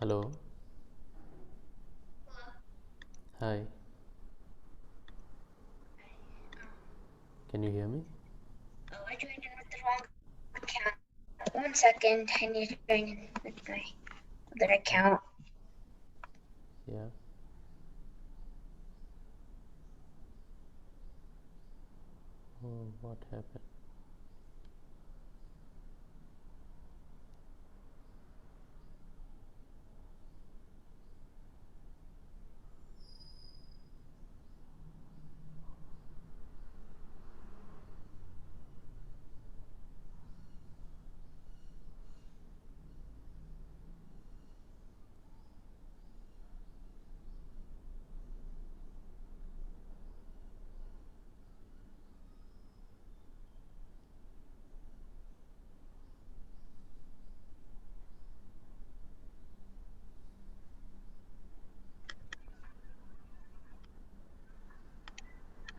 Hello. Hi. Can you hear me? Oh, I joined in with the wrong account. 1 second, I need to join in with my other account. Yeah. Oh, what happened?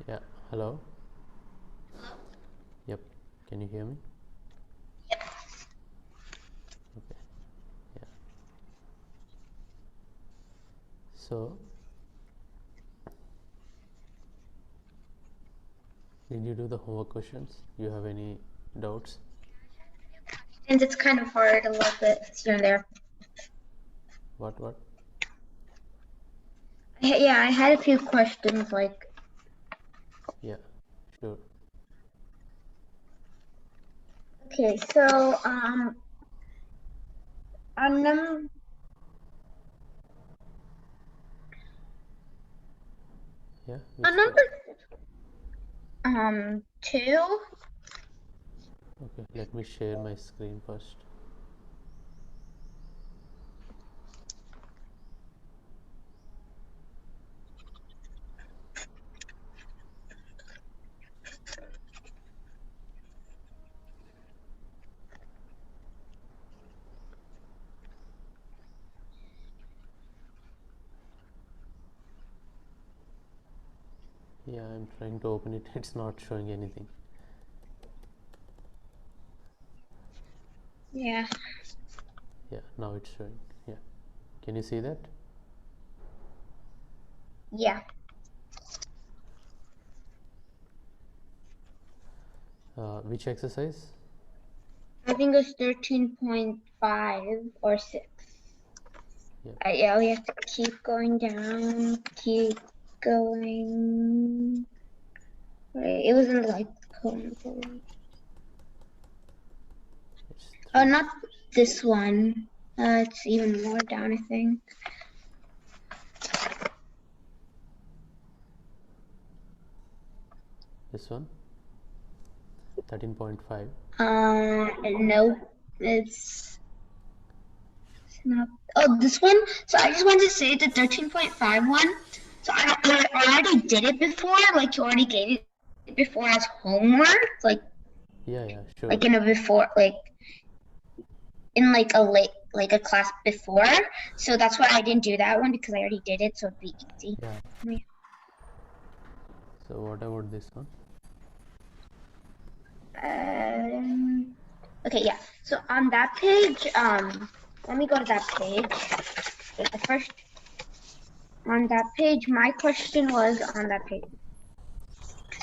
Yeah. Hello. Yep. Can you hear me? Yep. Okay. Yeah. So, did you do the homework questions? You have any doubts? And it's kind of hard a little bit here and there. What? Yeah, I had a few questions like, Yeah. Sure. okay, so on Yeah. on Which number question? 2. Okay. Let me share my screen first. Yeah, I'm trying to open it. It's not showing anything. Yeah. Yeah. Now it's showing. Yeah. Can you see that? Yeah. Which exercise? I think it was 13.5 or 6. Yeah. Yeah, we have to keep going down, keep going. Right, it was in like It's 3. not this one. It's even more down, I think. This one. 13.5. No, it's not. Oh, this one. So I just wanted to say the 13.5 one. So I already did it before. Like you already gave it before as homework. Like Yeah. Sure. like in a before like in like a class before. So that's why I didn't do that one because I already did it. So it'd be easy. Yeah. So what about this one? Okay, yeah. So on that page, let me go to that page. The first on that page, my question was on that page.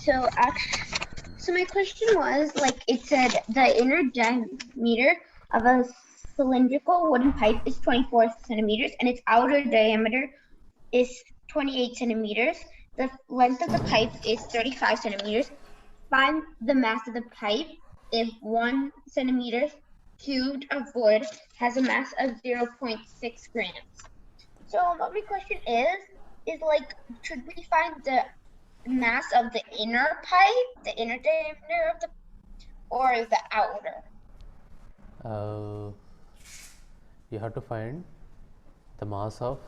So my question was like it said the inner diameter of a cylindrical wooden pipe is 24 centimeters and its outer diameter is 28 centimeters. The length of the pipe is 35 centimeters. Find the mass of the pipe if 1 centimeter cubed of wood has a mass of 0.6 grams. So my question is like, should we find the mass of the inner pipe, the inner diameter of the, or the outer? You have to find the mass of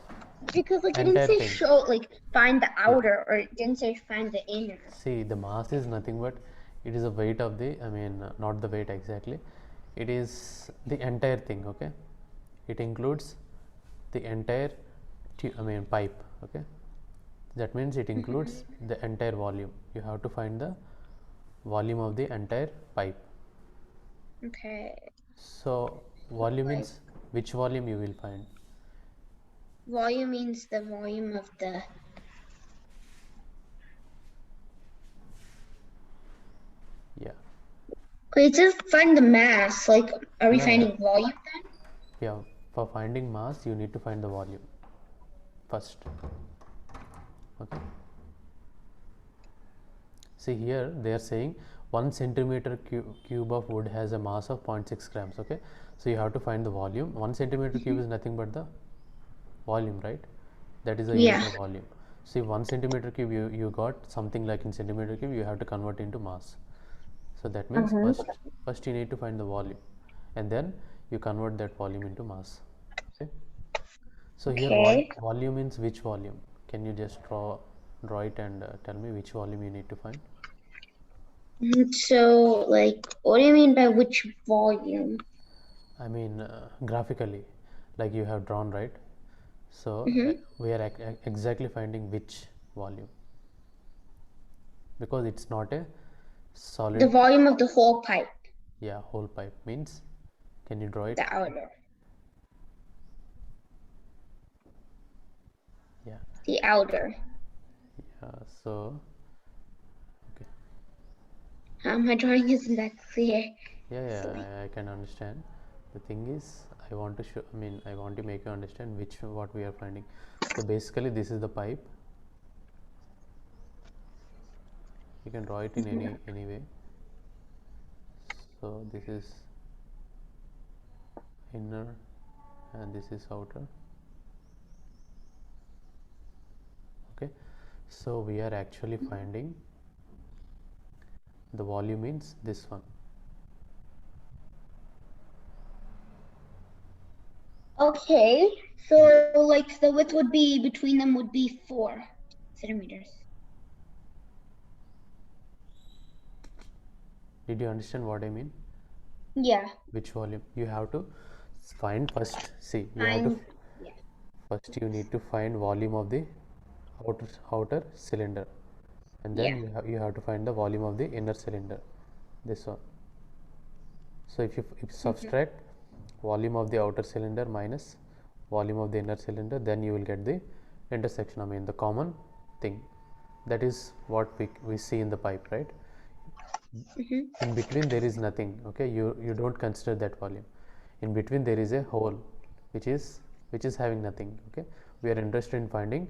Because like it didn't entire say thing. show like find the See, outer, or it didn't say find the inner. see, the mass is nothing but it is a weight of the, not the weight exactly, it is the entire thing. Okay, it includes the entire pipe. Okay, that means it includes the entire volume. You have to find the volume of the entire pipe. Okay. So volume means which volume you will find. Volume means the volume of the. Yeah. Wait, just find the mass. Like, are we Yeah, finding volume then? yeah. For finding mass, you need to find the volume first. Okay. See here, they are saying 1 centimeter cube of wood has a mass of 0.6 grams. Okay. So you have to find the volume. 1 centimeter cube is nothing but the volume, right? That is a unit Yeah. of volume. See, 1 centimeter cube, you got something like in centimeter cube, you have to convert into mass. So that means first you need to find the volume, and then you convert that volume into mass. Okay. So here Okay. volume means which volume? Can you just draw it and tell me which volume you need to find? So, like, what do you mean by which volume? I mean graphically, like you have drawn, right? So we are exactly finding which volume, because it's not a The solid. volume of the whole pipe, Yeah, whole pipe means. Can you draw it? the outer, Yeah. the outer. So okay. My drawing isn't that clear. I can understand. The thing is, I want to show. I mean, I want to make you understand what we are finding. So basically, this is the pipe. You can draw it in any way. So this is inner, and this is outer. Okay. So we are actually finding the volume means this one. Okay, so like the width would be between them would be 4 centimeters. Did you understand what I mean? Yeah. Which volume? You have to find first. See, Yeah. first you need to find volume of the outer cylinder, and then Yeah. you have to find the volume of the inner cylinder, this one. So if you subtract volume of the outer cylinder minus volume of the inner cylinder, then you will get the intersection, I mean the common thing. That is what we see in the pipe, right? In between there is nothing. Okay, you don't consider that volume. In between there is a hole which is having nothing. Okay, we are interested in finding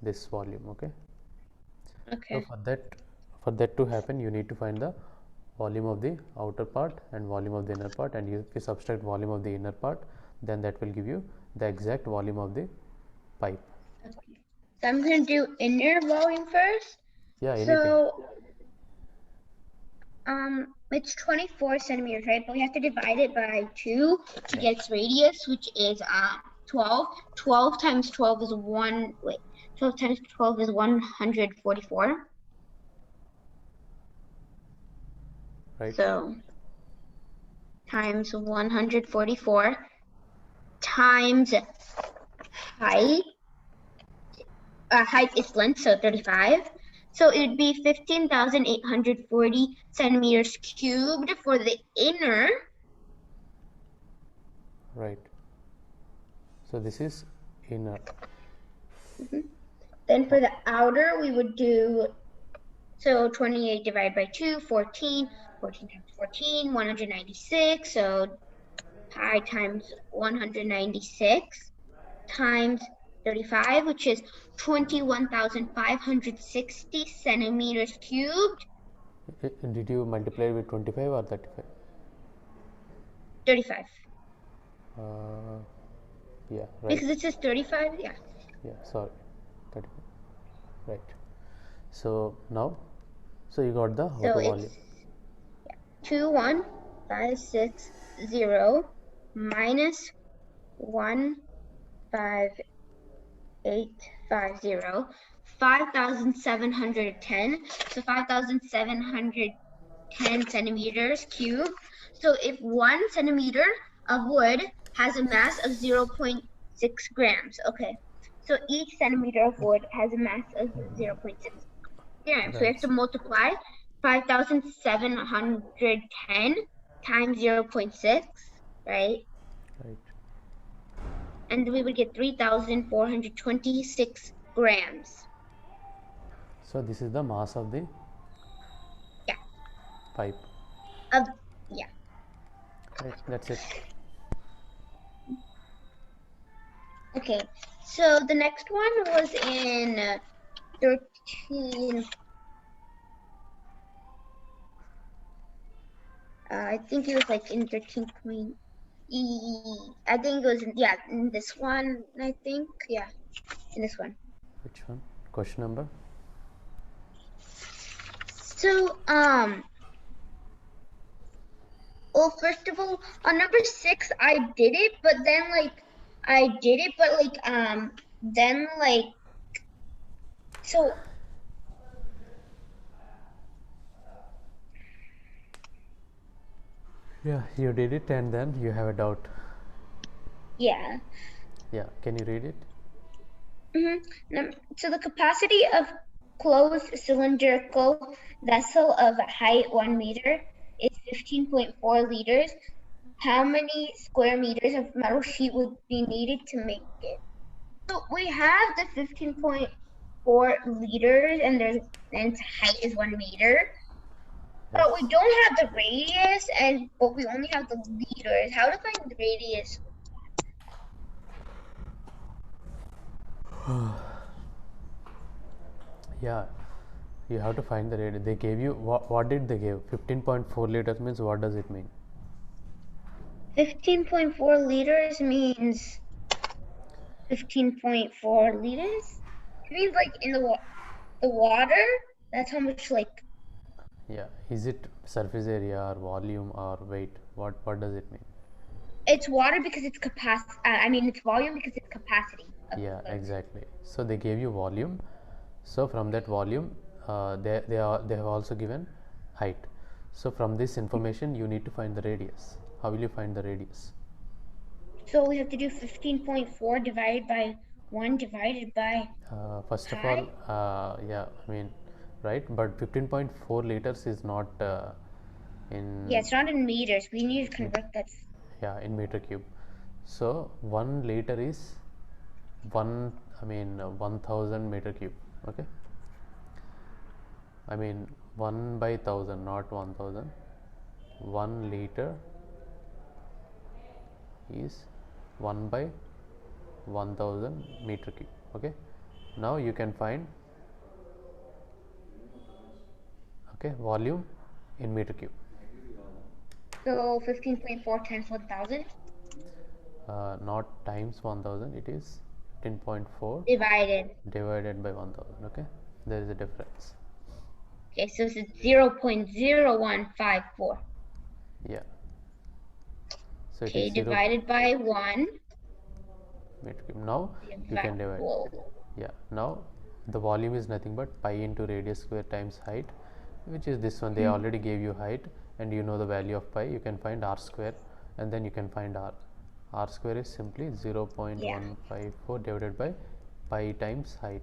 this volume. Okay. So Okay. for that to happen, you need to find the volume of the outer part and volume of the inner part, and if you subtract volume of the inner part, then that will give you the exact volume of the pipe. Okay. So I'm gonna do inner volume first. Yeah, anything. So it's 24 centimeters, right? But we have to divide it by 2 to get its radius, which is 12. 12 times 12 is 12 times 12 is 144. Right. So times 144 times height. Height is length, so 35. So it would be 15,840 centimeters cubed for the inner. Right. So this is inner. Then for the outer, we would do, so 28 divided by 2, 14. 14 times 14, 196. So pi times 196 times 35, which is 21,560 centimeters cubed. Did you multiply with 25 or 35? 35. Yeah, right. Because it says 35, yeah. Yeah, sorry. 35. Right. So now, so you got the outer So volume. it's 21560 minus 15850, 5,710. So 5,710 centimeters cubed. So if 1 centimeter of wood has a mass of 0.6 grams, okay. So each centimeter of wood has a mass of 0.6 grams. So we have to multiply 5,710 times 0.6, right? Right. and we would get 3,426 grams. So this is the mass of the pipe. Yeah. Right, that's it. Okay, so the next one was in 13. I think it was like in 13 point. I think it was in this one. I think in this one. Which one? Question number? So well, first of all, on number 6, I did it, but then so. Yeah, you did it and then you have a doubt. Yeah. Yeah, can you read it? So the capacity of closed cylindrical vessel of height 1 meter is 15.4 liters. How many square meters of metal sheet would be needed to make it? So we have the 15.4 liters, and its height is 1 meter. But we don't have the radius, but we only have the liters. How to find the radius? Yeah, you have to find the radius. They gave you what did they give? 15.4 liters means what does it mean? 15.4 liters means 15.4 liters. It means like in the water. That's how much Yeah, is it surface area or volume or weight? What does it mean? It's water because it's capacity. It's volume because it's capacity. Yeah, exactly. So they gave you volume. So from that volume, they have also given height. So from this information, you need to find the radius. How will you find the radius? So we have to do 15.4 divided by 1 divided by first of all, yeah, right, but 15.4 liters is not in. Yeah, it's not in meters. We need to convert that. Yeah, in meter cube. So 1 liter is 1000 meter cube. Okay, 1 by 1000, not 1000. 1 liter is 1 by 1000 meter cube. Okay, now you can find volume in meter cube. So 15.4 times 1000? Not times 1000, it is 15.4 divided by 1000. Okay, there is a difference. Okay, so it's 0.0154. Yeah. So okay, divided by 1 meter cube. Now you can divide. Yeah, now the volume is nothing but pi into radius square times height, which is this one. They already gave you height and you know the value of pi. You can find r square and then you can find r. R square is simply 0.154 divided by pi times height.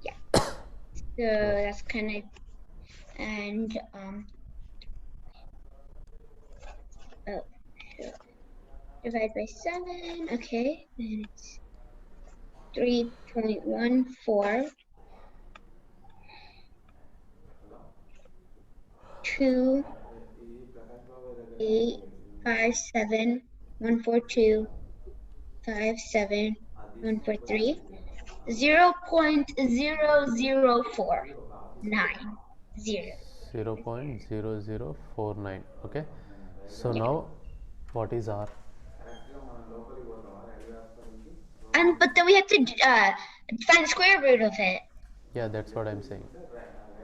Yeah. So that's kind of, and divide by 7. Okay, and it's 3.14 2 8 5 7 1 4 2 5 7 1 4 3 0.0049. 0.0049. Okay, so now what is r? But then we have to find the square root of it. Yeah, that's what I'm saying.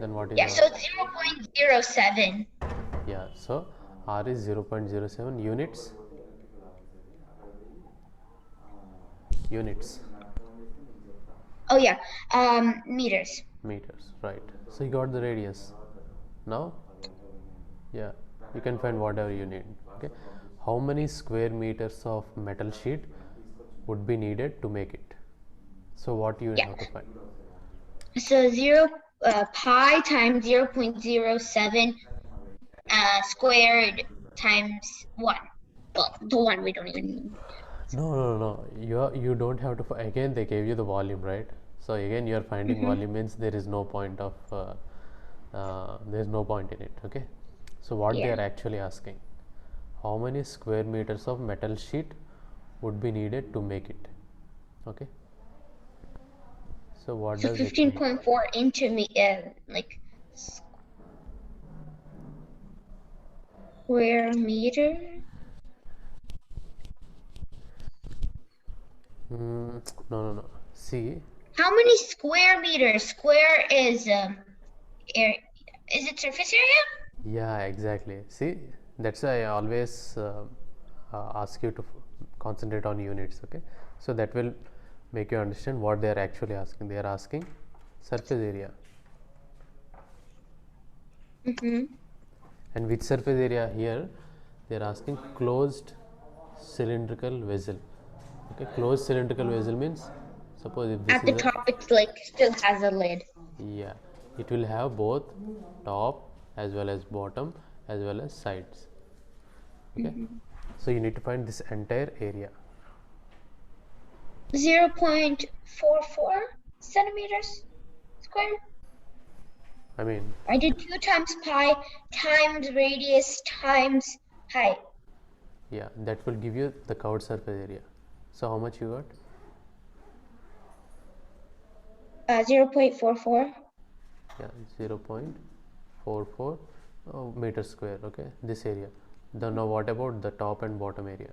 Then what is r? So it's 0.07. Yeah, so r is 0.07 units. Oh yeah, meters. Meters, right. So you got the radius. Now, yeah, you can find whatever you need. Okay, how many square meters of metal sheet would be needed to make it? So what you have to find? So pi times 0.07 squared times 1. Well, the 1 we don't even need. No. You don't have to. Again, they gave you the volume, right? So again, you are finding Mm-hmm. volume means there is no point of. There is no point in it. Okay. So what they Yeah. are actually asking, how many square meters of metal sheet would be needed to make it? Okay. So what So does it mean? 15.4 into me, like square meter. No. See, How many square meters? Square is area. Is it surface area? yeah, exactly. See, that's why I always ask you to concentrate on units. Okay, so that will make you understand what they are actually asking. They are asking surface area, Mm-hmm. and which surface area here? They are asking closed cylindrical vessel. Okay, closed cylindrical vessel means, suppose if this At the is a, top, it's like still has a lid. yeah, it will have both top as well as bottom as well as sides. Okay, Mm-hmm. so you need to find this entire area. 0.44 centimeters square. I mean, I did 2 times pi times radius times height. yeah, that will give you the covered surface area. So how much you got? 0.44. Yeah, 0.44 meter square. Okay, this area. Then now what about the top and bottom area?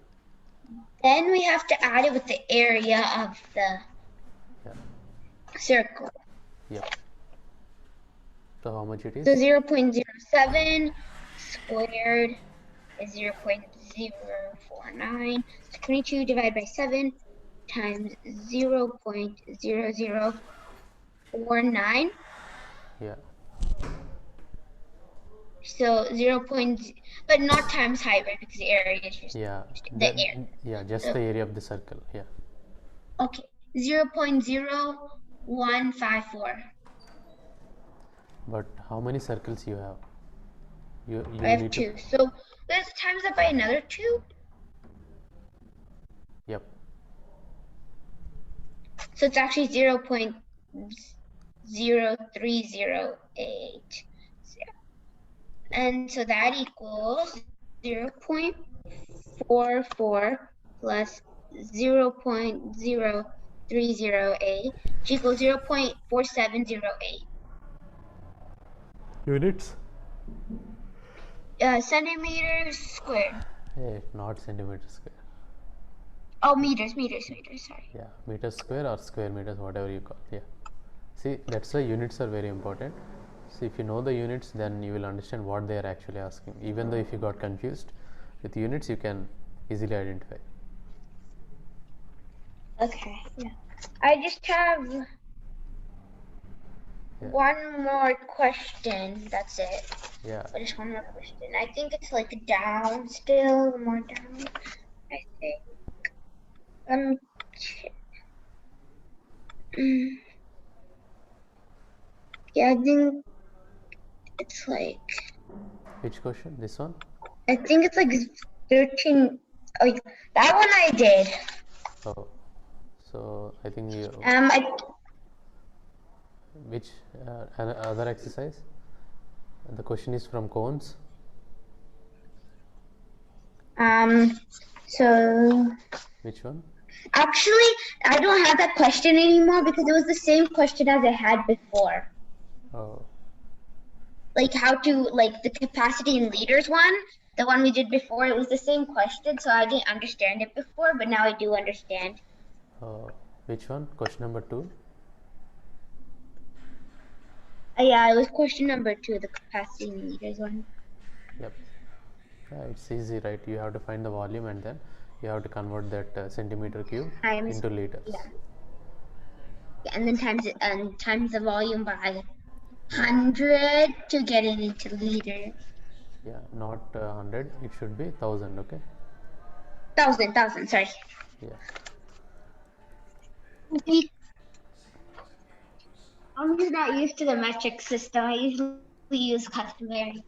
Then we have to add it with the area of the Yeah, circle. yeah. So how much it So is? 0.07 squared is 0.049. So 22 divided by 7 times 0.0049. Yeah, So 0. But not times height, right? Because the area is just yeah. the That, area. yeah, just So the area of the circle. Yeah, okay, 0.0154. but how many circles you have? I You have need to. 2. So let's times that by another 2. Yep. So it's actually 0.0308. And so that equals 0.44 plus 0.0308, which equals 0.4708 Units? centimeters squared. Hey, not centimeter square. Oh, meters, sorry. Yeah, meter square or square meters, whatever you call. Yeah. See, that's why units are very important. See, if you know the units, then you will understand what they are actually asking. Even though if you got confused with units, you can easily identify. Okay, yeah. I just have Yeah. one more question. That's it. Yeah. Just one more question. I think it's like down still, more down. I think. Um. Yeah, I think it's like. Which question? This one? I think it's like 13. Oh, yeah, that one I did. Oh, so I think you. I Which other exercise? The question is from cones. So Which one? actually, I don't have that question anymore because it was the same question as I had before. Oh, Like how to like the capacity in liters one, the one we did before. It was the same question, so I didn't understand it before, but now I do understand. which one? Question number 2. Yeah, it was question number 2, the capacity in liters one. Yep. Yeah, it's easy, right? You have to find the volume and then you have to convert that centimeter cube Times, into liters. yeah, and then times the volume by Yeah, 100 to get it into liters. yeah, not 100. It should be 1000. Okay. Thousand. Sorry. Yeah. I'm just not used to the metric system. I usually use customary.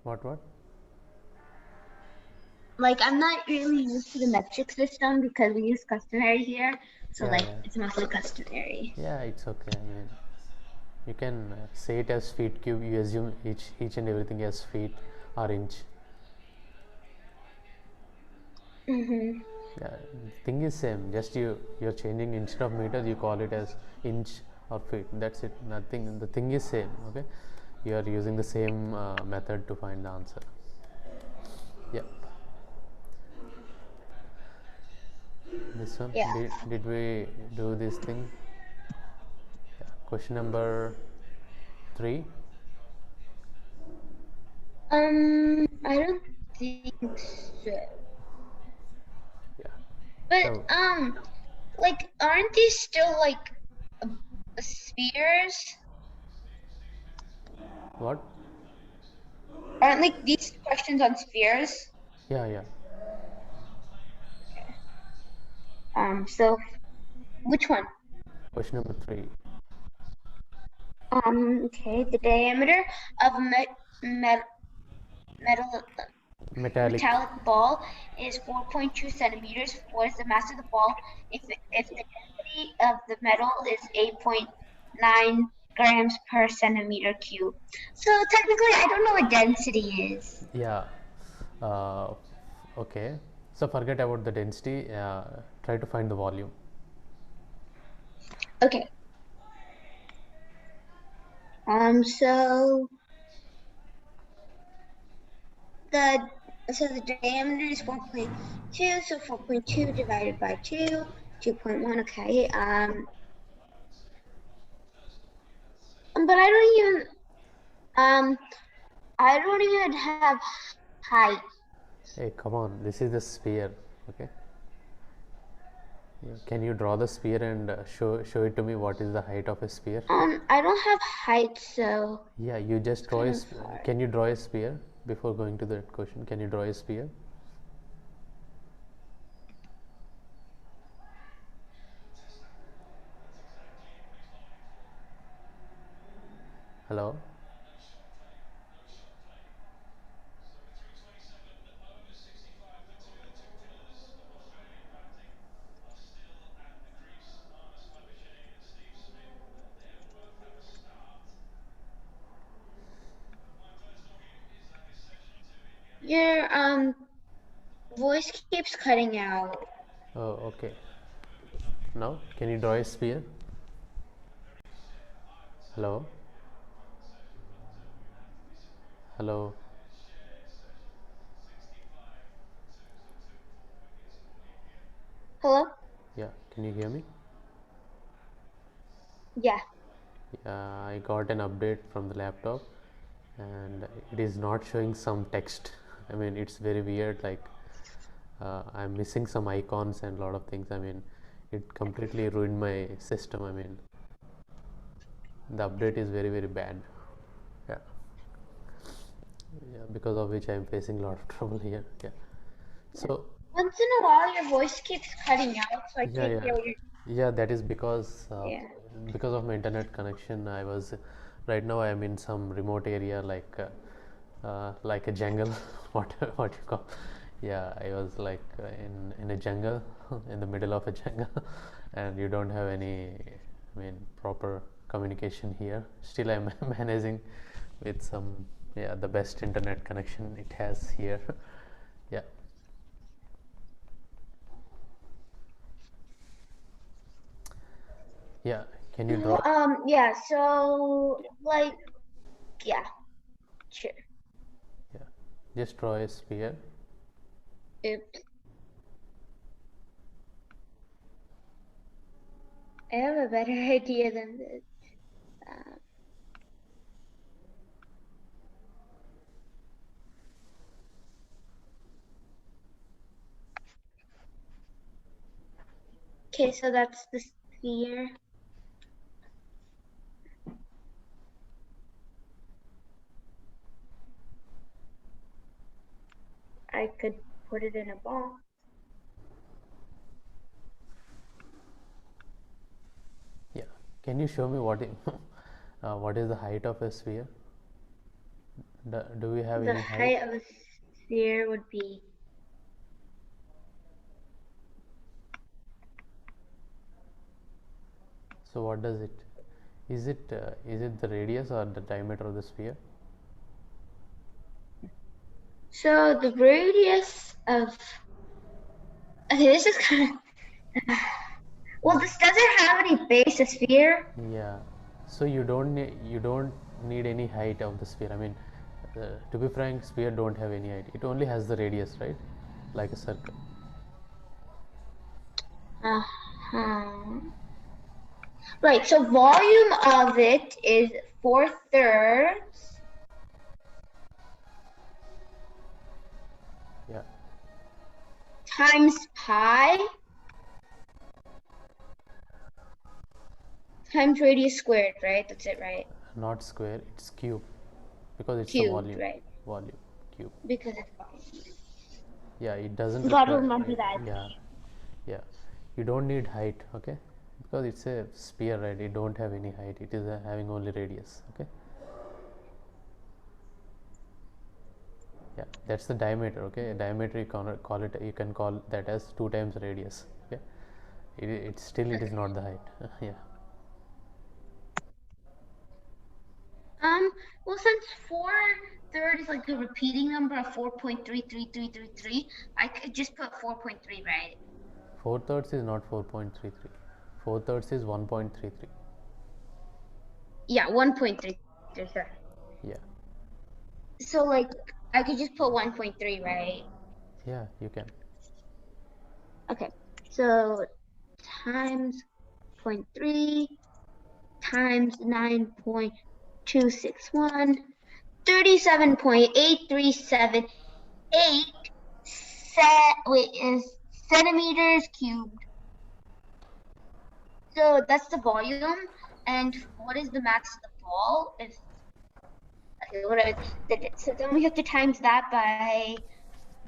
What? like I'm not really used to the metric system because we use customary here. So Yeah, like yeah, it's mostly customary. yeah. It's okay. I mean, you can say it as feet cube. You assume each and everything as feet or inch. Mm-hmm. Yeah, thing is same. Just you're changing instead of meters, you call it as inch or feet. That's it. Nothing. The thing is same. Okay, you are using the same method to find the answer. Yeah. This one. Yeah. Did we do this thing? Yeah. Question number 3. I don't think so. Yeah. But So like aren't these still like spheres? what? Aren't like these questions on spheres? Yeah, yeah. So which one? Question number 3. Okay, the diameter of a metal Metallic. metallic ball is 4.2 centimeters. What is the mass of the ball if the density of the metal is 8.9 grams per centimeter cube? So technically, I don't know what density is. Yeah. Uh, okay. So forget about the density. Try to find the volume. Okay. So the the diameter is 4.2. So 4.2 divided by 2.1. Okay. But I don't even have height. Hey, come on. This is the sphere. Okay. Yeah. Can you draw the sphere and show it to me? What is the height of a sphere? I don't have height, so Yeah, you just it's draw kind a. of hard. Can you draw a sphere before going to that question? Can you draw a sphere? Hello. Your voice keeps cutting out. Oh, okay. Now, can you draw a sphere? Hello. Hello. Hello? Yeah. Can you hear me? Yeah. I got an update from the laptop and it is not showing some text. I mean, it's very weird. Like, I'm missing some icons and a lot of things. I mean, it completely ruined my system. I mean, the update is very, very bad. Yeah. Yeah, because of which I'm facing a lot of trouble here. Yeah. So, Once in a while, your voice keeps cutting out, so I yeah, can't yeah. hear what you're. Yeah, that is Yeah. because of my internet connection. I was right now I am in some remote area like a jungle, what you call. Yeah, I was like in a jungle, in the middle of a jungle, and you don't have any, I mean, proper communication here. Still, I'm managing with some, yeah, the best internet connection it has here. Yeah. Yeah. Can you draw? Yeah. So like, yeah. Sure. Yeah. Just draw a sphere. Oops. I have a better idea than this. Um, okay, so that's the sphere. I could put it in a box. Yeah. Can you show me what is the height of a sphere? Do we have The any height? height of a sphere would be So what does it? Is it the radius or the diameter of the sphere? So the radius of, okay, this is kind of, well, this doesn't have any base, a sphere. Yeah. So you don't need any height of the sphere. I mean, to be frank, sphere don't have any height. It only has the radius, right? Like a circle. Uh-huh. Right, so volume of it is 4/3 Yeah. times pi times radius squared, right? That's it, right? Not square. It's cube, because it's a Cubed, volume. right? Volume cube. Because it's volume. Yeah. It doesn't Gotta require. remember that. Yeah. Yeah. You don't need height. Okay. Because it's a sphere, right? It don't have any height. It is having only radius. Okay. Yeah, that's the diameter. Okay, diameter you can call it. You can call that as 2 times radius. Okay, it still it is not the height. Yeah. Well, since 4/3 is like a repeating number of 4.33333, I could just put 4.3, right? 4/3 is not 4.33. 4/3 is 1.33. Yeah, 1.33, sorry. Yeah. So like I could just put 1.3, right? Yeah, you can. Okay, so times 0.3 times 9.261, 37.8378 is centimeters cubed. So that's the volume. And what is the mass of the ball? If okay, whatever. So then we have to times that by,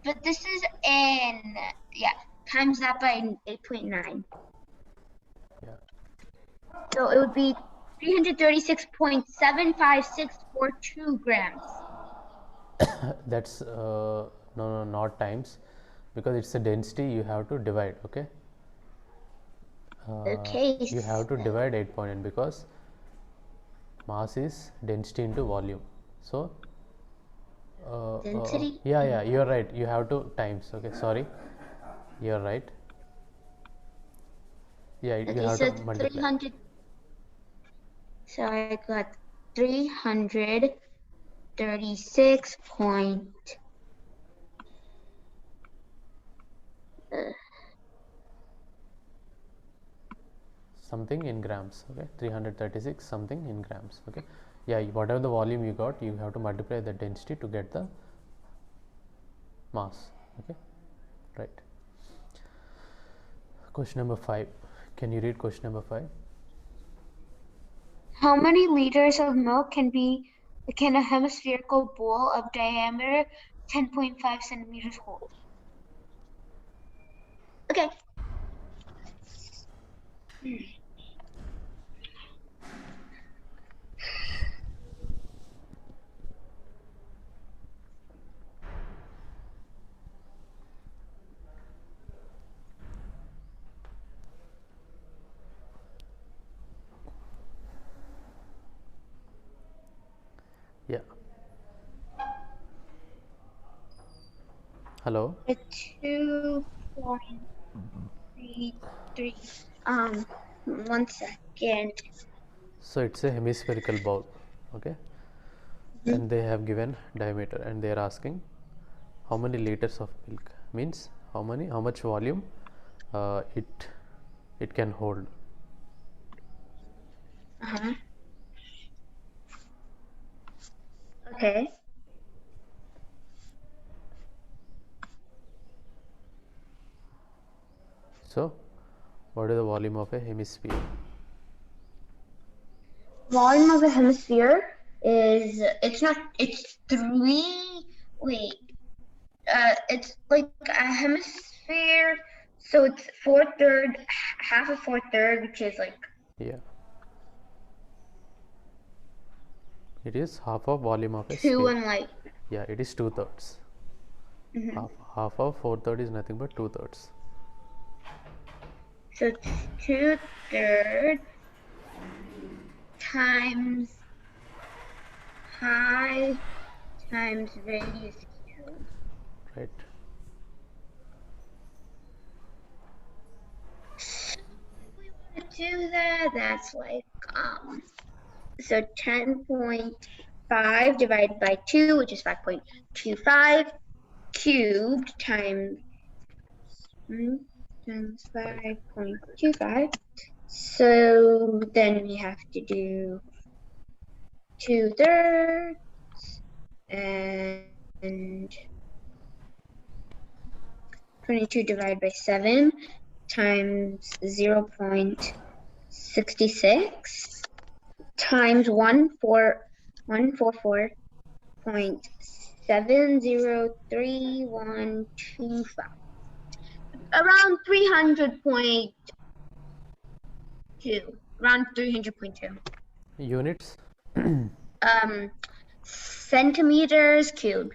but this is in, yeah, times that by 8.9. Yeah. So it would be 336.75642 grams. That's no, not times, because it's a density. You have to divide. Okay. Okay. You have to divide 8.9 because mass is density into volume. So Density? yeah, you're right. You have to times. Okay, sorry, you're right. Yeah, you Okay, have so to multiply. 300. So I got 336 point. Something in grams. Okay, 336 something in grams. Okay, yeah, whatever the volume you got, you have to multiply the density to get the mass. Okay, right. Question number 5. Can you read question number 5? How many liters of milk can a hemispherical bowl of diameter 10.5 centimeters hold? Okay. Yeah. Hello. 2.33. 1 second. So it's a hemispherical bowl. Okay, and they have given diameter, and they are asking how many liters of milk, means how much volume it can hold. Uh-huh. Okay. So what is the volume of a hemisphere? Volume of a hemisphere is, it's like a hemisphere, so it's 4/3, half of 4/3, which is like, Yeah, it is half of volume of a 2 sphere. and like, Yeah, it is 2/3. Half of 4/3 is nothing but 2/3. so it's 2/3 times pi times radius cubed. right? If we want to do that, that's like so 10.5 divided by 2, which is 5.25 cubed times times Right. 5.25. So then we have to do 2/3 and 22 divided by 7 times 0.66 times 144.703125. Around 300.2. Around 300.2. Units, Centimeters cubed.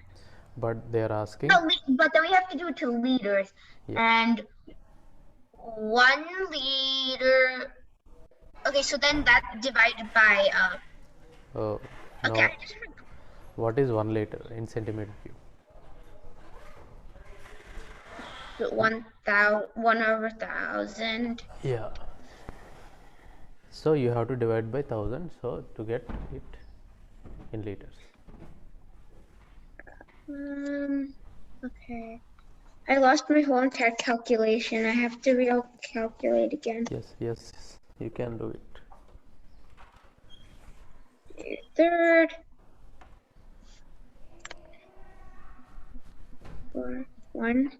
but they are asking. No, but then we have to do it to liters. Yeah. And 1 liter. Okay, so then that divided by Oh, okay, no. I just forgot. What is 1 liter in centimeter cube? 1/1000. Yeah. So you have to divide by 1000. So to get it in liters. Okay. I lost my whole entire calculation. I have to recalculate again. Yes, yes, yes. You can do it. Third. 4, 1,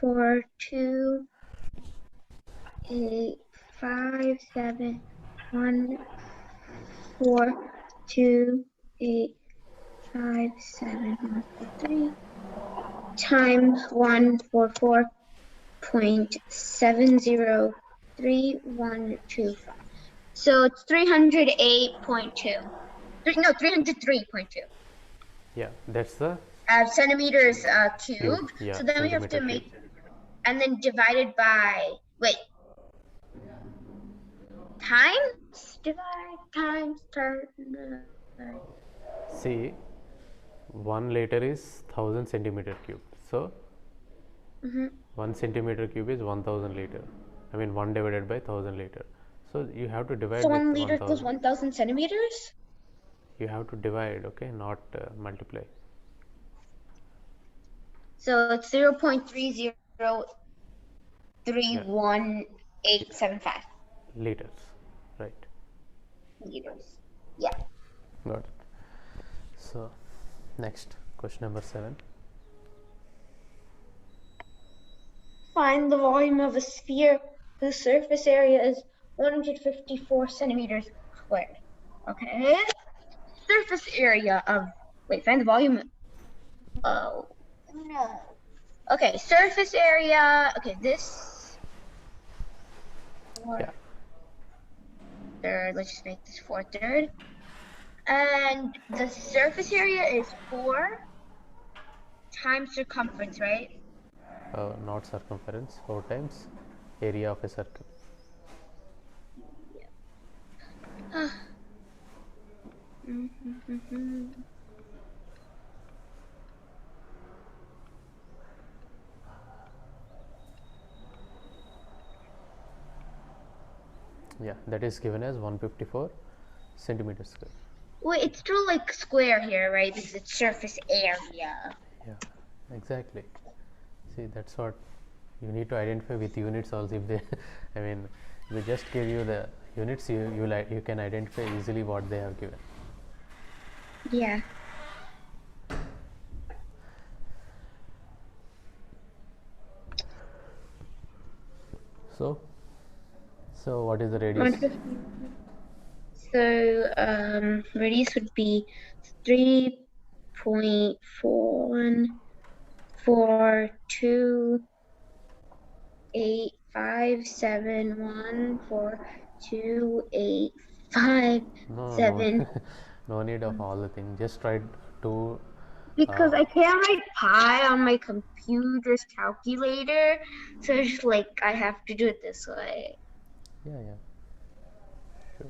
4, 2, 8, 5, 7, 1, 4, 2, 8, 5, 7, 1, 4, 3 times 144.703125. So it's 308.2. No, 303.2. Yeah, that's the Centimeters cube. cubed. Yeah, So then we have centimeter to cube. make, and then divided by, wait, times, divide, times, turn. See, 1 liter is 1000 centimeter cube. So 1 centimeter cube is 1000 liter. I mean 1 divided by 1000 liter. So you have to divide So with 1 liter equals 1000. 1000 centimeters? You have to divide, okay, not multiply. So it's 0.3031875 Liters, right? liters. Yeah. Got it. So next question number 7. Find the volume of a sphere whose surface area is 154 centimeters squared. Okay. Surface area of, wait, find the volume. Oh, no. Okay, surface area. Okay, this. Yeah. Third, let's just make this 4/3. And the surface area is 4 times circumference, right? Not circumference, 4 times area of a circle. Yeah, that is given as 154 centimeters square. Wait, it's still like square here, right? This is surface area. Yeah, exactly. See, that's what you need to identify with units also. If they, I mean, they just give you the units, you can identify easily what they have given. Yeah. So what is the radius? So radius would be 3.4142857142857. No, no need of all the things. Just try to. Because I can't write pi on my computer's calculator, so it's like I have to do it this way. Yeah.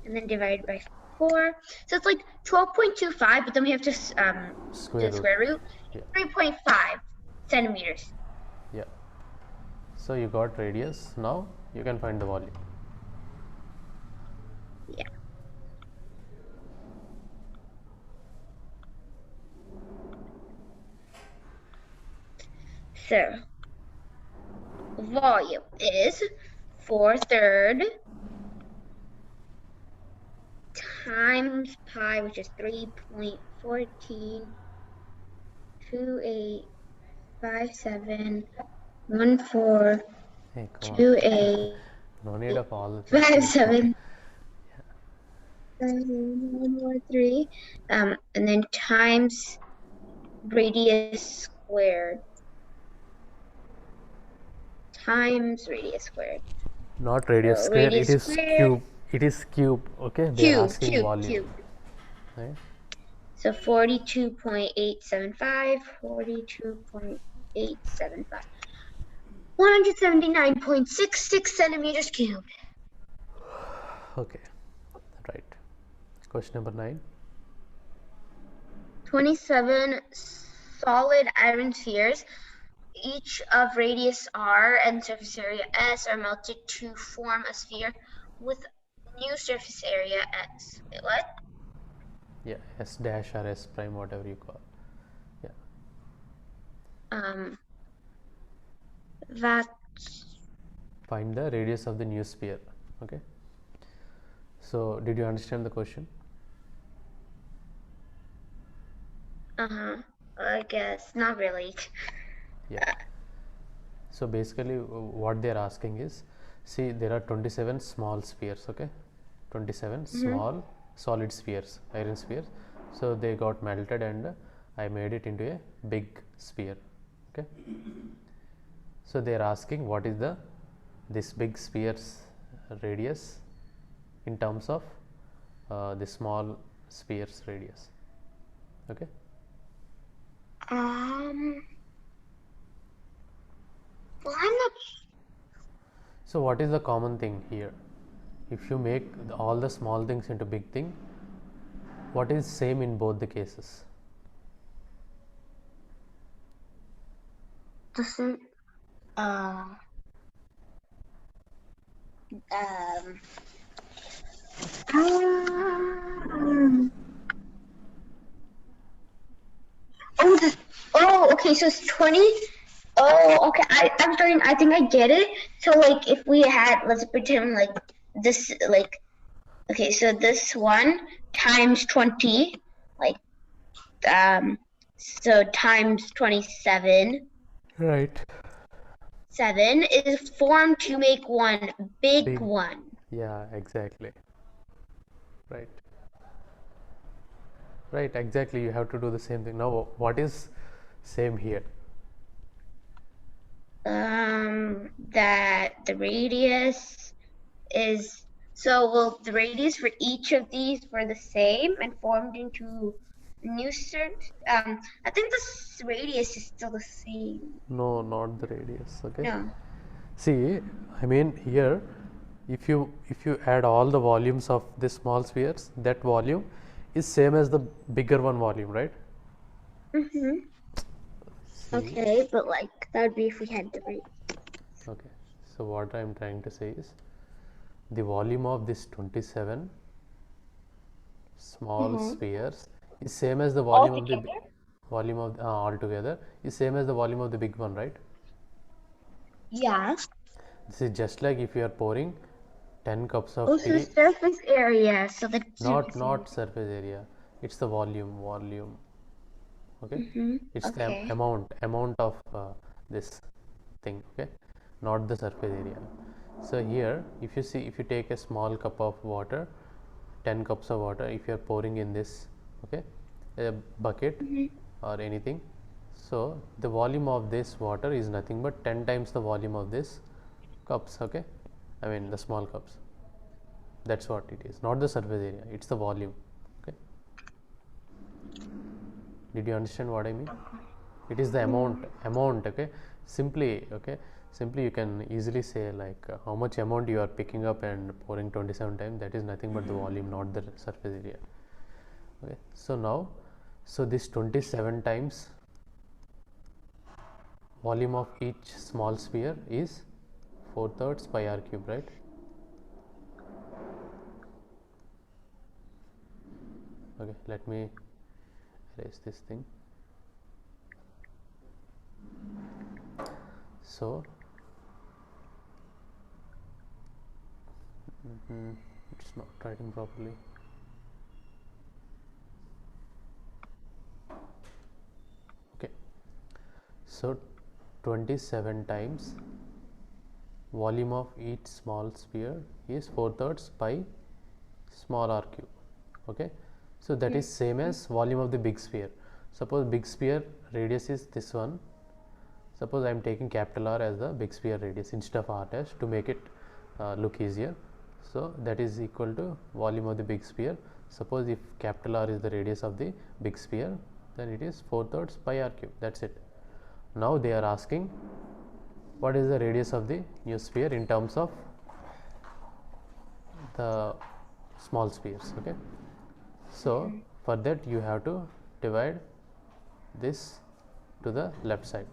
And then divide by 4. So it's like 12.25, but then we have to do Square the root. square root. Yeah. 3.5 centimeters. Yeah. So you got radius. Now you can find the volume. Yeah. So volume is 4/3 times pi, which is 3.1428571428. Hey, come on. No need of all the things. 57 143 and then times radius squared times radius squared. Not radius So square. radius It is squared, cube. It is cube. Okay. They are asking volume. Right? So 42.875, 42.875, 179.66 centimeters cubed. Okay. Right. Question number 9. 27 solid iron spheres, each of radius r and surface area s, are melted to form a sphere with new surface area s. Wait, what? Yeah. S dash or S prime, whatever you call. Yeah. That. Find the radius of the new sphere. Okay. So did you understand the question? I guess not really. Yeah. So basically what they are asking is, see, there are 27 small spheres. Okay. 27 small solid spheres, iron spheres. So they got melted and I made it into a big sphere. Okay. So they are asking what is this big sphere's radius in terms of the small sphere's radius. Okay. Well, I'm not. So what is the common thing here? If you make all the small things into big thing, what is same in both the cases? This is, okay, so it's 20. Oh, okay. I'm starting. I think I get it. So, like, if we had, let's pretend like this, like, okay, so this one times 20, like, so times 27. Right. 7 is formed to make one big one. Yeah, exactly. Right. Right, exactly. You have to do the same thing. Now, what is same here? That the radius is, so well, the radius for each of these were the same and formed into new surface. I think this radius is still the same. No, not the radius. Okay. No. See, I mean here, if you add all the volumes of the small spheres, that volume is same as the bigger one volume, right? See, Okay, but like that would be if we had the radius. okay. So what I am trying to say is, the volume of this 27 small spheres is same as the volume of the volume of altogether is same as the volume of the big one, right? Yeah. This is just like if you are pouring 10 cups of Also tea. surface area, so the Not surface area, it's the volume. Okay. It's the amount of this thing. Okay, not the surface area. So here, if you take a small cup of water, 10 cups of water, if you are pouring in this, okay, a bucket or anything, so the volume of this water is nothing but 10 times the volume of this cups. Okay, I mean the small cups. That's what it is, not the surface area, it's the volume. Okay, did you understand what I mean? It is the amount. Okay, simply, okay, simply you can easily say like how much amount you are picking up and pouring 27 times, that is nothing but the volume, not the surface area. Okay, so now, so this 27 times volume of each small sphere is 4/3 pi r cube, right? Okay, let me erase this thing. So it's not writing properly. Okay, so 27 times volume of each small sphere is 4/3 pi small r cube. Okay, so that is same as volume of the big sphere. Suppose big sphere radius is this one. Suppose I am taking capital R as the big sphere radius instead of r dash to make it look easier. So that is equal to volume of the big sphere. Suppose if capital R is the radius of the big sphere, then it is 4/3 pi r cube. That's it. Now they are asking what is the radius of the new sphere in terms of the small spheres. Okay, so for that you have to divide this to the left side.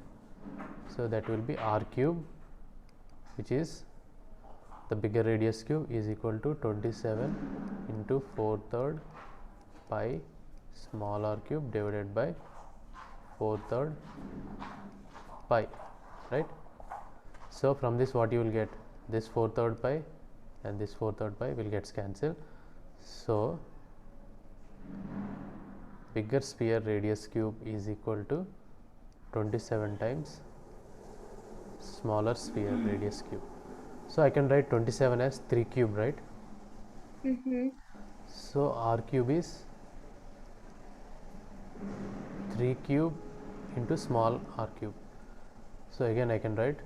So that will be r cube, which is the bigger radius cube, is equal to 27 into 4/3 pi small r cube divided by 4/3 pi, right? So from this what you will get, this 4/3 pi and this 4/3 pi will get cancelled. So bigger sphere radius cube is equal to 27 times smaller sphere radius cube. So I can write 27 as 3 cube, right? So r cube is 3 cube into small r cube. So again I can write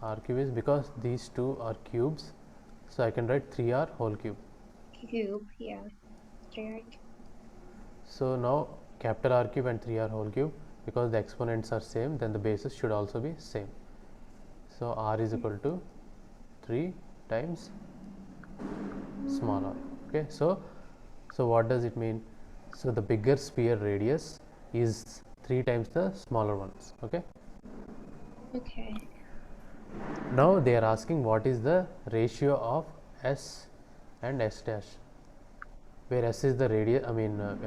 r cube is, because these two are cubes, so I can write 3r whole cube. Yeah. So now capital R cube and 3r whole cube, because the exponents are same, then the bases should also be same. So r is equal to 3 times small r. Okay, so what does it mean? So the bigger sphere radius is 3 times the smaller ones. Okay. Okay. Now they are asking what is the ratio of S and S dash, where S is the radius,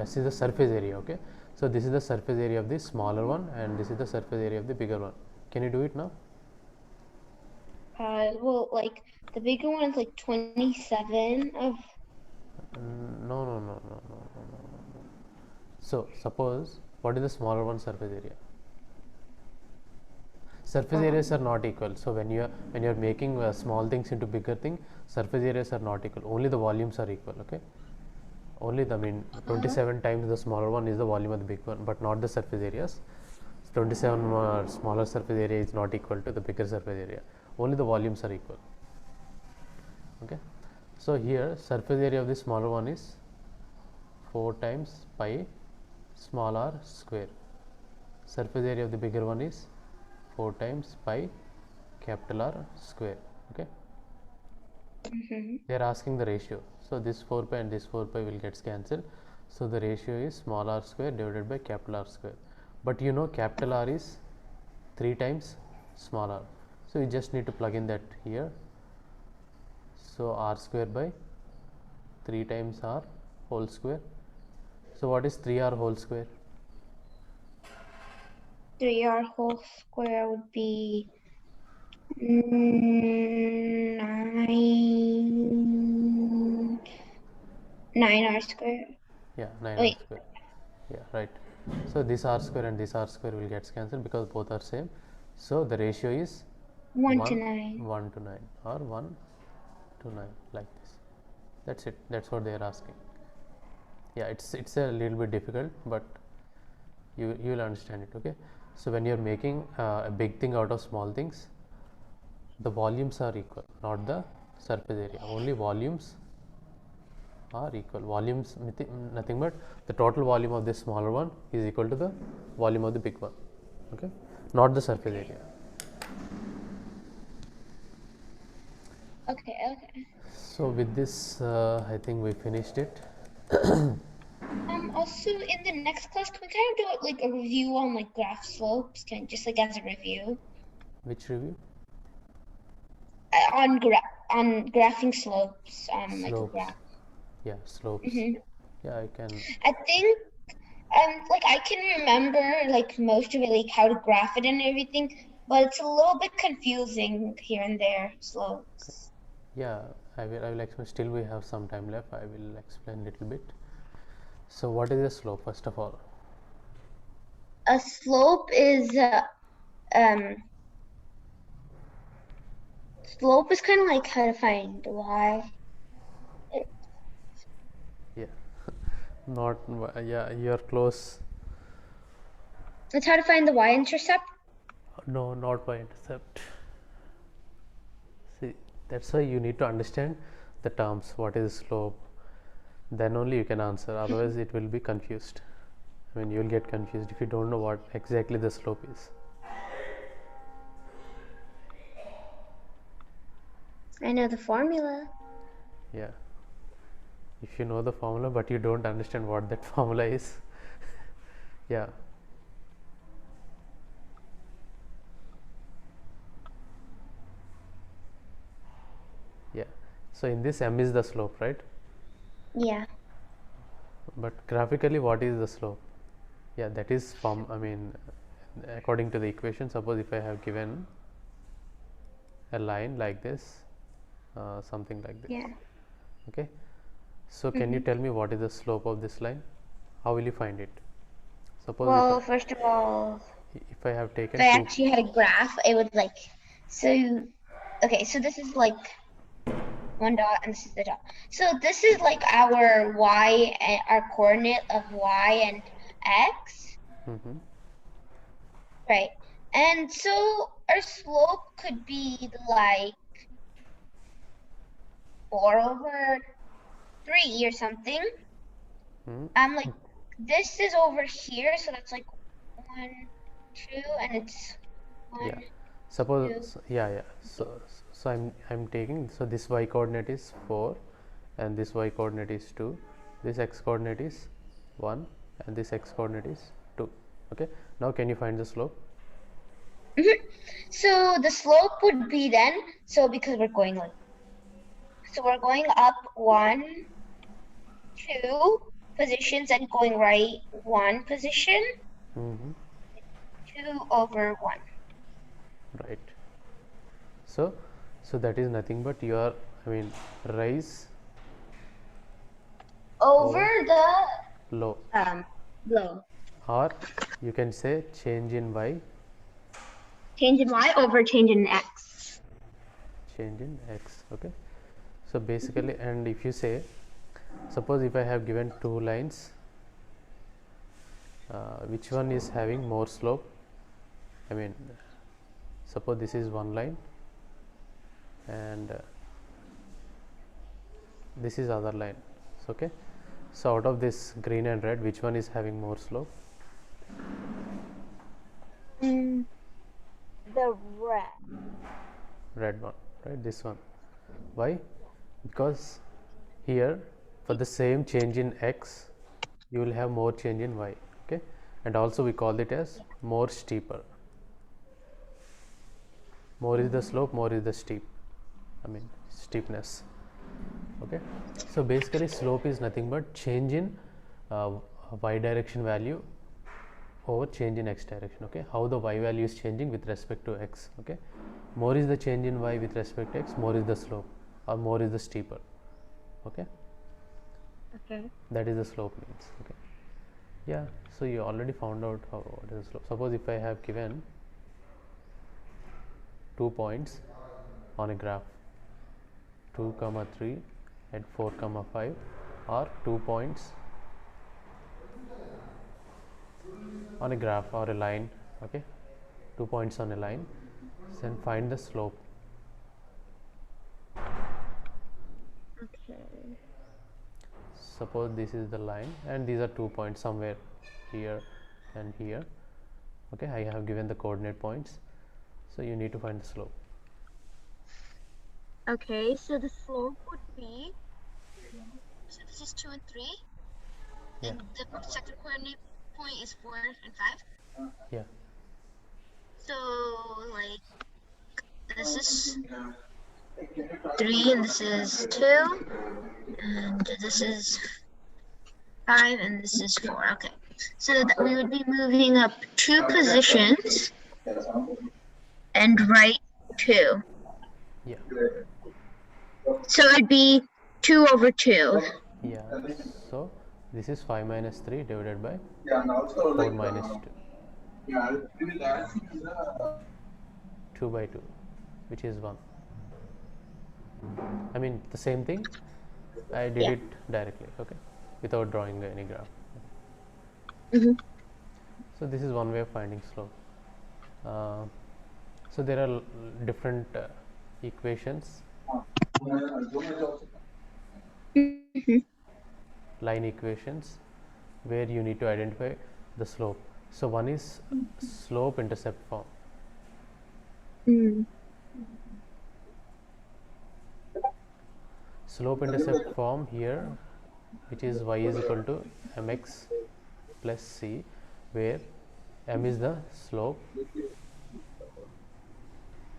S is the surface area. Okay, so this is the surface area of the smaller one and this is the surface area of the bigger one. Can you do it now? Well, like the bigger one is like 27 of. No. So suppose, what is the smaller one surface area? Surface areas are not equal. So when you are making small things into bigger thing, surface areas are not equal. Only the volumes are equal. Okay. Only the 27 times the smaller one is the volume of the big one, but not the surface areas. 27 smaller surface area is not equal to the bigger surface area. Only the volumes are equal. Okay. So here surface area of the smaller one is 4 times pi small r square. Surface area of the bigger one is 4 times pi capital R square. Okay. They are asking the ratio. So this 4 pi and this 4 pi will get cancelled. So the ratio is small r square divided by capital R square. But you know capital R is 3 times small r. So you just need to plug in that here. So r square by 3 times r whole square. So what is 3r whole square? 3r whole square would be 9r square. Yeah, 9r square. Yeah, right. So this r square and this r square will get cancelled because both are same. So the ratio is 1 to 9. 1 to 9 or 1 to 9, like this. That's it. That's what they are asking. Yeah, it's a little bit difficult, but you will understand it. Okay. So when you are making a big thing out of small things, the volumes are equal, not the surface area. Only volumes are equal. Volumes nothing but the total volume of this smaller one is equal to the volume of the big one. Okay, not the surface area. Okay. So with this, I think we finished it. Also, in the next class, can we kind of do like a review on like graph slopes? Can just like as a review Which review? On graphing slopes on like a Slopes. graph. Yeah, slopes. Yeah, I can. I think like I can remember like most of it, like how to graph it and everything, but it's a little bit confusing here and there. Slopes. Yeah, I will explain. Still we have some time left. I will explain a little bit. So what is a slope, first of all? A slope is slope is kind of like how to find y. Yeah. Not yeah, you're close. It's how to find the y-intercept. No, not by intercept. See, that's why you need to understand the terms. What is slope? Then only you can answer. Otherwise, it will be confused. I mean, you'll get confused if you don't know what exactly the slope is. I know the formula. Yeah. If you know the formula but you don't understand what that formula is, yeah. Yeah. So in this m is the slope, right? Yeah. But graphically, what is the slope? Yeah, that is from, I mean, according to the equation, suppose if I have given a line like this, something like this. Yeah. Okay. So can you tell me what is the slope of this line? How will you find it? Suppose Well, first of all, if I have if taken I two. actually had a graph, it would like so. Okay, so this is like one dot, and this is the dot. So this is like our y, our coordinate of y and x, right? And so our slope could be like 4/3 or something. Like this is over here, so that's like 1, 2, and it's 1, Yeah. 2. Suppose so I'm taking, so this y coordinate is 4 and this y coordinate is 2, this x coordinate is 1 and this x coordinate is 2. Okay, now can you find the slope? So the slope would be then, so because we're going like, so we're going up 1, 2 positions and going right 1 position, 2/1. Right. So that is nothing but your, I mean, rise Over the low, low. or you can say change in y, Change in y over change in x. change in x. Okay, so basically, and if you say, suppose if I have given two lines, which one is having more slope? I mean, suppose this is one line and this is other line. So, okay, so out of this green and red, which one is having more slope? The Red one, right? This one. Why? Because here for the same change in x, you will have more change in y. Okay, and also we call it as more steeper. More is the slope, more is the steep, I mean steepness. Okay, so basically slope is nothing but change in y direction value over change in x direction. Okay, how the y value is changing with respect to x. Okay, more is the change in y with respect to x, more is the slope, or more is the steeper. Okay, that is the slope means. Okay, yeah, so you already found out how, what is the slope. Suppose if I have given 2 points on a graph, 2 comma 3 and 4 comma 5, or 2 points on a graph or a line. Okay, 2 points on a line, then find the slope. Okay. Suppose this is the line and these are 2 points somewhere here and here. Okay, I have given the coordinate points, so you need to find the slope. Okay, so the slope would be, so this is 2 and 3, Yeah. and the second coordinate point is 4 and 5. Yeah. So, like, this is 3, and this is 2, and this is 5, and this is 4. Okay, so that we would be moving up 2 positions and right 2. Yeah. So it'd be 2 over 2. Yeah. So this is 5 minus 3 divided by Yeah, and also 4 like minus 2. yeah, really that. 2 by 2, which is 1. I mean the same thing, I did Yeah. it directly, okay, without drawing any graph. Mhm. So this is one way of finding slope. So there are different equations, Mhm. line equations, where you need to identify the slope. So one is slope intercept form. Mm. Slope intercept form here, which is y is equal to mx plus c, where m is the slope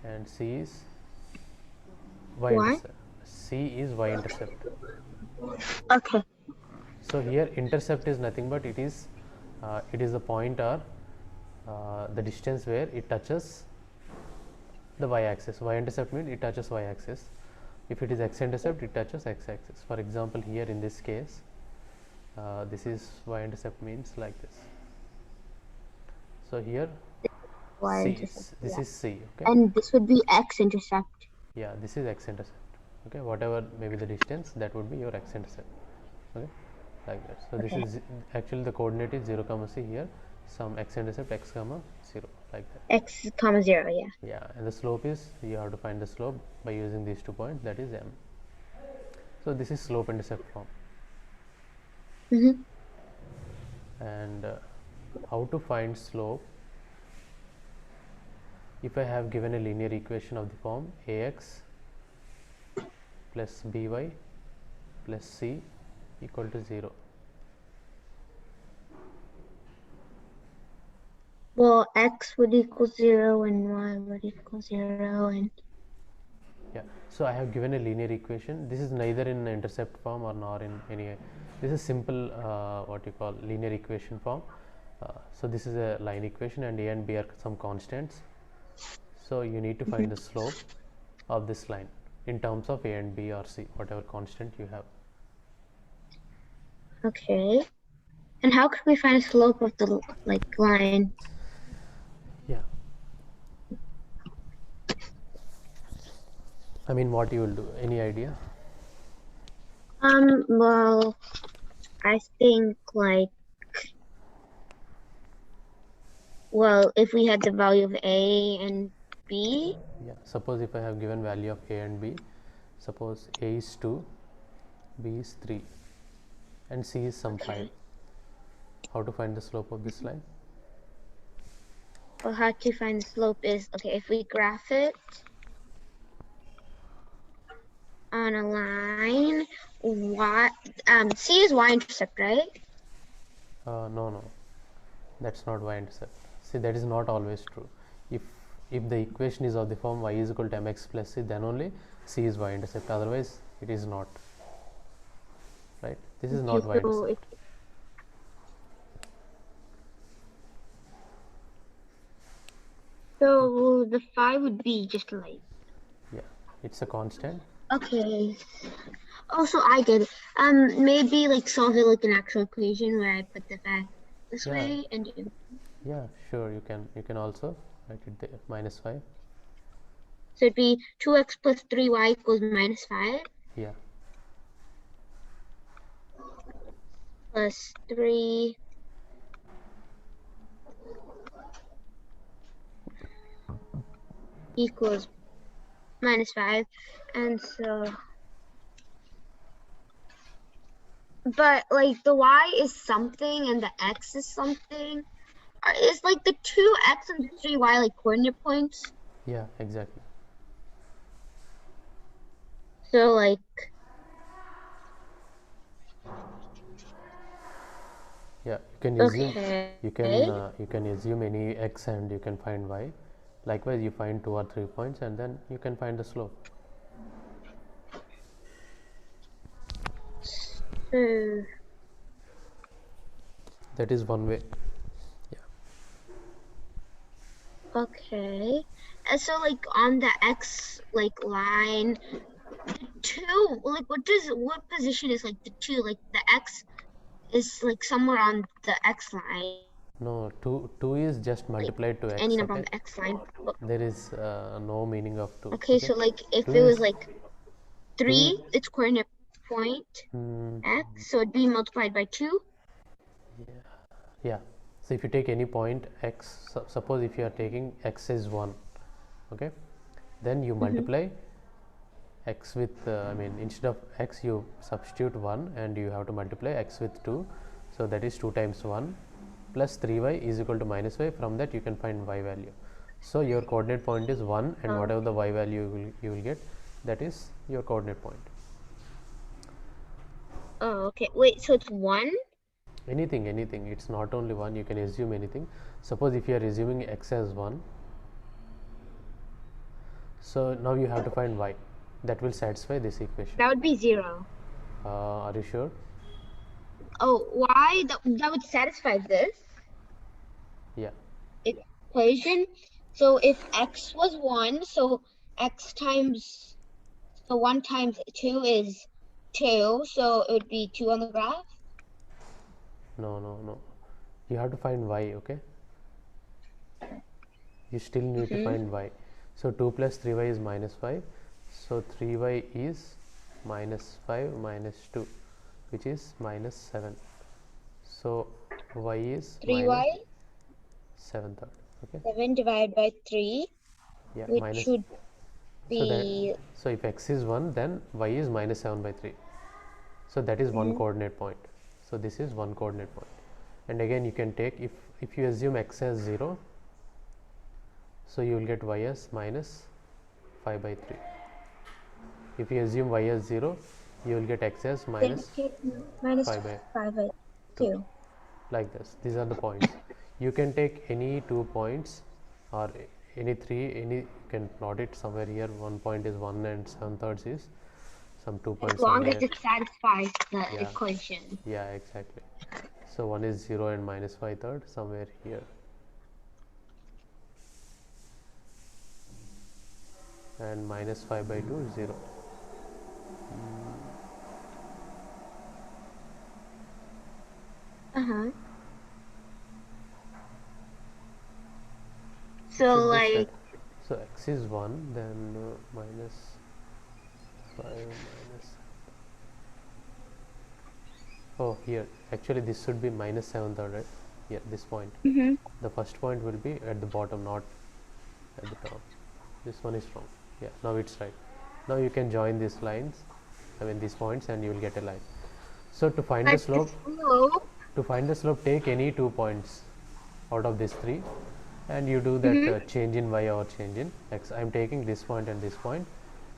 and c is y Why? intercept. C is y intercept. Okay. So here intercept is nothing but it is the point or the distance where it touches the y axis. Y intercept means it touches y axis. If it is x intercept, it touches x axis. For example, here in this case, this is y intercept means like this. So here Y C, intercept. this Yeah. is C, okay. And this would be X intercept. Yeah, this is x intercept, okay. Whatever may be the distance, that would be your x intercept, okay, like that. So this Okay. is actually the coordinate is 0 comma c, here some x intercept x comma 0, like that. X comma 0. Yeah. Yeah, and the slope is, you have to find the slope by using these 2 points, that is m. So this is slope intercept form. Mhm. And how to find slope? If I have given a linear equation of the form ax plus by plus c equal to 0. Well, X would equal 0 and Y would equal 0 and. Yeah, so I have given a linear equation. This is neither in intercept form or nor in any. This is simple what you call linear equation form. So this is a line equation and a and b are some constants. So you need to find the slope of this line in terms of a and b or c, whatever constant you have. Okay. And how could we find the slope of the line? Yeah. I mean, what you will do? Any idea? Well, I think well, if we had the value of A and B. Yeah. Suppose if I have given value of a and b, suppose a is 2, b is 3, and c is some 5. How to find the slope of this line? Well, how to find the slope is, okay, if we graph it on a line, C is y-intercept, right? No, that's not y intercept. See, that is not always true. If the equation is of the form y is equal to mx plus c, then only c is y intercept. Otherwise, it is not. Right? This is not y intercept. So the 5 would be just like. Yeah, it's a constant. Okay. Oh, so I get it. Maybe solve it like an actual equation where I put the fact this Yeah. way and Yeah, sure. You can also write it there, minus 5. so it'd be 2x plus 3y equals minus 5. Yeah. Plus 3 equals minus 5. And so, but the y is something and the x is something. Is the 2x and the 3y coordinate points? Yeah, exactly. So like, Yeah, you can assume okay. you can assume any x and you can find y. Likewise, you find 2 or 3 points and then you can find the slope. So, That is one way. okay. And so like on the x like line, the 2, like what position is like the 2? Like the x is like somewhere on the x line. No, 2 is just multiplied to Any x. number on Okay, the x line. there is no meaning of 2. Okay, Okay, so like if 2 it was is like 2. 3, its coordinate point x, so it'd be multiplied by 2. Yeah, so if you take any point x, suppose if you are taking x is 1, okay, then you multiply x with I mean, instead of x you substitute 1 and you have to multiply x with 2, so that is 2 times 1 plus 3y is equal to minus y. From that you can find y value. So your coordinate point is 1 and whatever the y value you will get, that is your coordinate point. Oh, okay. Wait, so it's 1? Anything, it's not only 1, you can assume anything. Suppose if you are assuming x as 1, so now you have to find y that will satisfy this equation. That would be 0. Are you sure? Oh, why? That would satisfy this Yeah, equation. So if x was 1, so x times, so 1 times 2 is 2, so it would be 2 on the graph. no, you have to find y. Okay, you still need to find y. So 2 plus 3y is minus 5, so 3y is minus 5 minus 2, which is minus 7. So y is 3y, minus 7 third. Okay, 7 divided by 3, yeah, which minus. should So that, be, so if x is 1, then y is minus 7 by 3. So that is one coordinate point. So this is one coordinate point. And again you can take, if you assume x as 0, so you will get y as minus 5 by 3. If you assume y as 0, you will get x as minus minus 5 by 5 by 2, 2. like this. These are the points. You can take any 2 points or any 3, you can plot it somewhere here. One point is 1 and 7 thirds is some 2 As points long somewhere. as it satisfies the Yeah. equation. Yeah, exactly. So 1 is 0 and minus 5 third somewhere here. And minus 5 by 2 is 0. Uh-huh. So Should be like, set. So x is 1, then minus 5 minus. Oh, here actually this should be minus 7 third, right? Here, this point. The first point will be at the bottom, not at the top. This one is wrong. Yeah, now it's right. Now you can join these lines, I mean these points, and you will get a line. So to find the slope, take any 2 points out of these 3 and you do that change in y or change in x. I am taking this point and this point,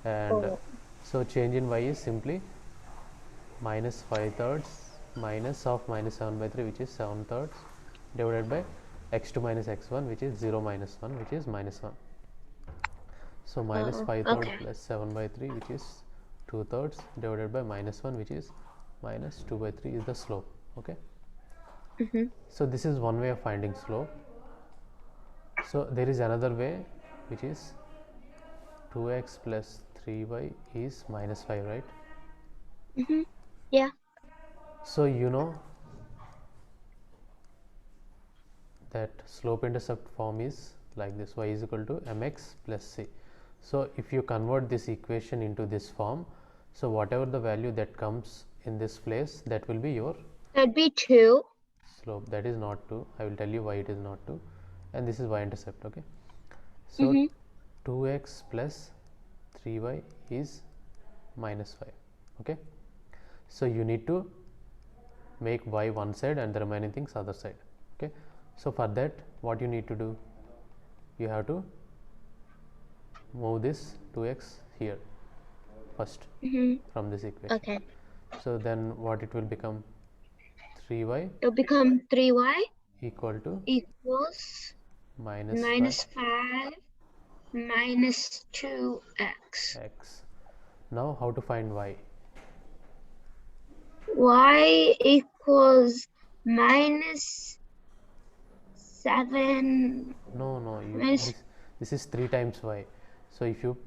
and so change in y is simply minus 5 thirds minus of minus 7 by 3, which is 7 thirds, divided by x2 minus x1, which is 0 minus 1, which is minus 1. So minus 5 thirds plus 7 by 3, which is 2 thirds, divided by minus 1, which is minus 2 by 3 is the slope. Okay, so this is one way of finding slope. So there is another way, which is 2x plus 3y is minus 5, right? yeah. So you know that slope intercept form is like this: y is equal to mx plus c. So if you convert this equation into this form, so whatever the value that comes in this place, that will be your That'd be 2. slope. That is not 2. I will tell you why it is not 2, and this is y intercept. Okay, so 2x plus 3y is minus 5. Okay, so you need to make y one side and the remaining things other side. Okay, so for that what you need to do, you have to move this 2x here. first Mhm. from this equation. Okay. So then what it will become? 3y It'll become 3y equal to equals minus minus 5 minus 2x. x. Now how to find y? Y equals minus 7. No, Minus, this is 3 times y. So if you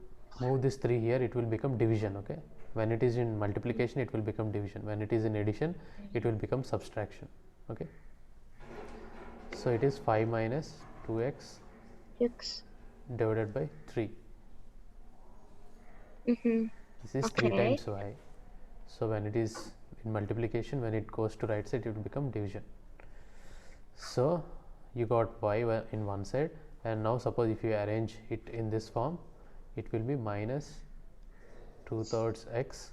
move this 3 here, it will become division. Okay, when it is in multiplication, it will become division. When it is in addition, it will become subtraction. Okay, so it is 5 minus 2x x. divided by 3. Mhm. This is 3 Okay. times y. So when it is in multiplication, when it goes to right side, it will become division. So you got y in one side, and now suppose if you arrange it in this form, it will be minus 2/3 x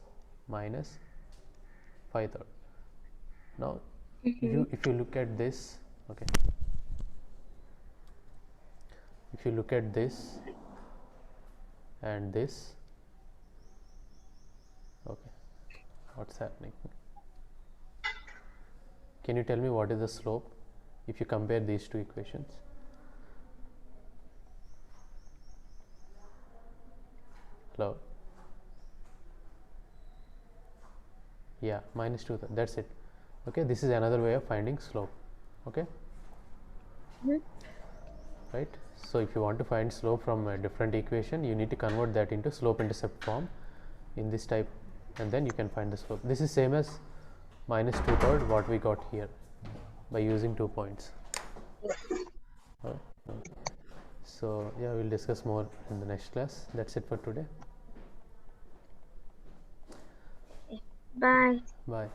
minus 5/3. Now Mhm. if you look at this, okay, if you look at this and this, okay, what's happening? Can you tell me what is the slope if you compare these two equations? Hello? Yeah, minus 2, that's it. Okay, this is another way of finding slope. Okay, Mhm. right? So if you want to find slope from a different equation, you need to convert that into slope intercept form in this type, and then you can find the slope. This is same as minus 2/3 what we got here by using 2 points. So yeah, we'll discuss more in the next class. That's it for today. Bye. Bye.